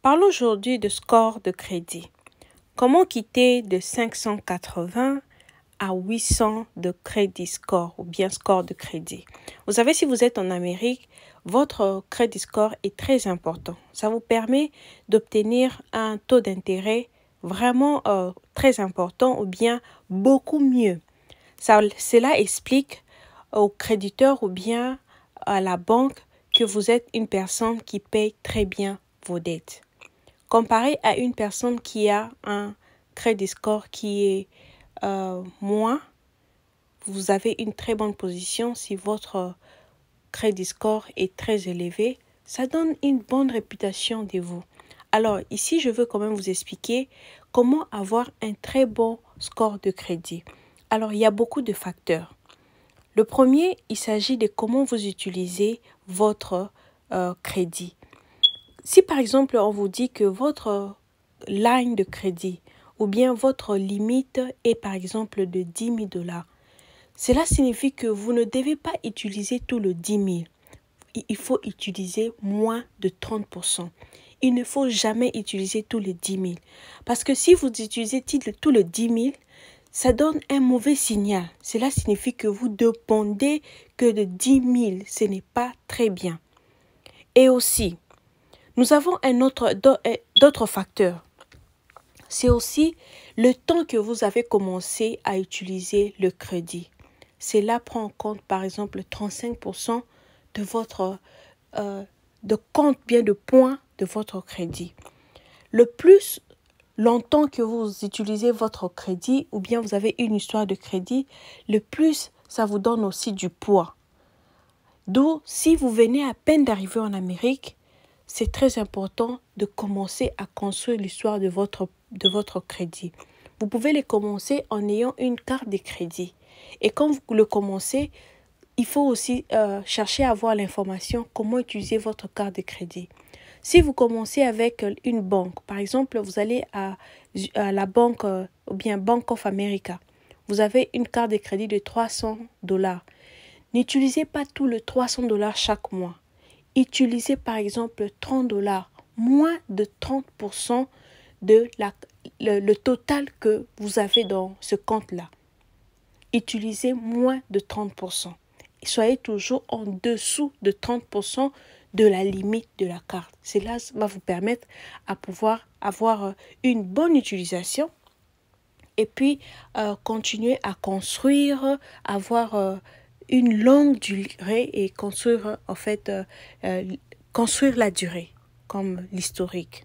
Parlons aujourd'hui de score de crédit. Comment quitter de 580 à 800 de crédit score ou bien score de crédit? Vous savez, si vous êtes en Amérique, votre crédit score est très important. Ça vous permet d'obtenir un taux d'intérêt vraiment très important ou bien beaucoup mieux. Cela explique au créditeur ou bien à la banque que vous êtes une personne qui paye très bien vos dettes. Comparé à une personne qui a un crédit score qui est moins, vous avez une très bonne position. Si votre crédit score est très élevé, ça donne une bonne réputation de vous. Alors ici, je veux quand même vous expliquer comment avoir un très bon score de crédit. Alors, il y a beaucoup de facteurs. Le premier, il s'agit de comment vous utilisez votre crédit. Si par exemple, on vous dit que votre ligne de crédit ou bien votre limite est par exemple de 10 000 $, cela signifie que vous ne devez pas utiliser tout le 10 000. Il faut utiliser moins de 30%. Il ne faut jamais utiliser tous les 10 000. Parce que si vous utilisez tout le 10 000, ça donne un mauvais signal. Cela signifie que vous dépendez que de 10 000. Ce n'est pas très bien. Et aussi, nous avons d'autres facteurs. C'est aussi le temps que vous avez commencé à utiliser le crédit. Cela prend en compte, par exemple, 35% de votre de points de votre crédit. Le plus longtemps que vous utilisez votre crédit ou bien vous avez une histoire de crédit, le plus ça vous donne aussi du poids. D'où, si vous venez à peine d'arriver en Amérique, c'est très important de commencer à construire l'histoire de votre crédit. Vous pouvez les commencer en ayant une carte de crédit. Et quand vous le commencez, il faut aussi chercher à avoir l'information comment utiliser votre carte de crédit. Si vous commencez avec une banque, par exemple, vous allez à la banque ou bien Bank of America, vous avez une carte de crédit de 300 $. N'utilisez pas tout le 300 $ chaque mois. Utilisez par exemple 30 $, moins de 30% de le total que vous avez dans ce compte-là. Utilisez moins de 30%. Soyez toujours en dessous de 30% de la limite de la carte. Cela va vous permettre à pouvoir avoir une bonne utilisation et puis continuer à construire, avoir une longue durée et construire construire la durée comme l'historique.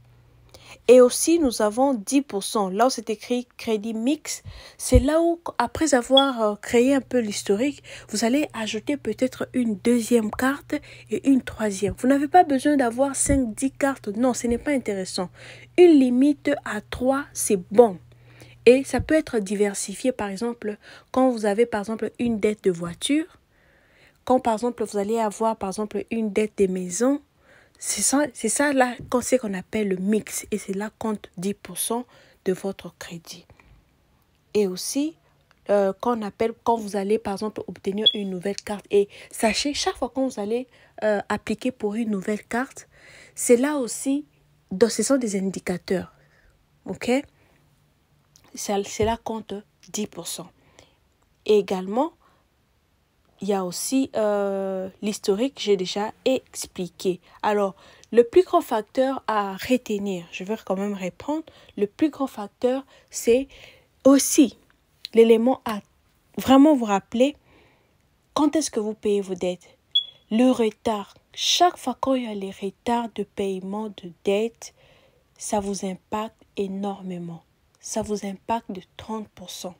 Et aussi, nous avons 10%. Là où c'est écrit crédit mix, c'est là où, après avoir créé un peu l'historique, vous allez ajouter peut-être une deuxième carte et une troisième. Vous n'avez pas besoin d'avoir 5-10 cartes. Non, ce n'est pas intéressant. Une limite à 3, c'est bon. Et ça peut être diversifié, par exemple, quand vous avez, par exemple, une dette de voiture. Quand, par exemple, vous allez avoir, par exemple, une dette de maison. C'est ça là qu'on appelle le mix et c'est là compte 10% de votre crédit. Et aussi, quand vous allez par exemple obtenir une nouvelle carte et sachez, chaque fois que vous allez appliquer pour une nouvelle carte, c'est là aussi, ce sont des indicateurs. Ok? C'est là compte 10%. Et également, il y a aussi l'historique, j'ai déjà expliqué. Alors, le plus grand facteur à retenir, je vais quand même répondre, le plus grand facteur, c'est aussi l'élément à vraiment vous rappeler quand est-ce que vous payez vos dettes. Le retard, chaque fois qu'il y a les retards de paiement de dettes, ça vous impacte énormément. Ça vous impacte de 30%.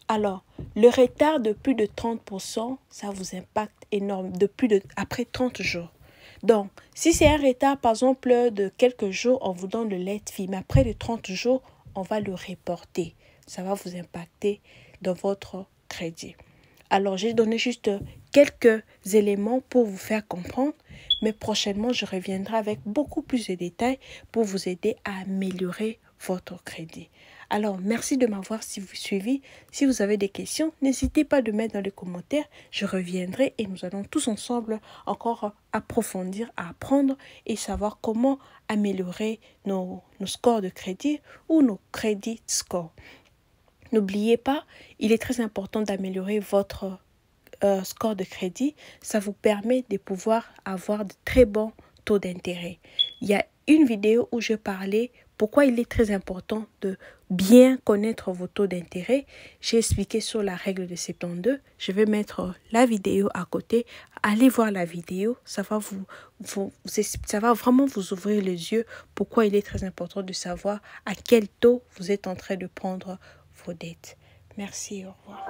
Alors, le retard de plus de 30%, ça vous impacte énorme, après 30 jours. Donc, si c'est un retard, par exemple, de quelques jours, on vous donne le late fee, mais après les 30 jours, on va le reporter. Ça va vous impacter dans votre crédit. Alors, j'ai donné juste quelques éléments pour vous faire comprendre, mais prochainement, je reviendrai avec beaucoup plus de détails pour vous aider à améliorer votre crédit. Alors, merci de m'avoir suivi. Si vous avez des questions, n'hésitez pas de mettre dans les commentaires. Je reviendrai et nous allons tous ensemble encore approfondir, apprendre et savoir comment améliorer nos scores de crédit ou nos credit scores. N'oubliez pas, il est très important d'améliorer votre score de crédit. Ça vous permet de pouvoir avoir de très bons taux d'intérêt. Il y a une vidéo où je parlais pourquoi il est très important de bien connaître vos taux d'intérêt. J'ai expliqué sur la règle de 72. Je vais mettre la vidéo à côté. Allez voir la vidéo. Ça va vraiment vous ouvrir les yeux pourquoi il est très important de savoir à quel taux vous êtes en train de prendre vos dettes. Merci, au revoir.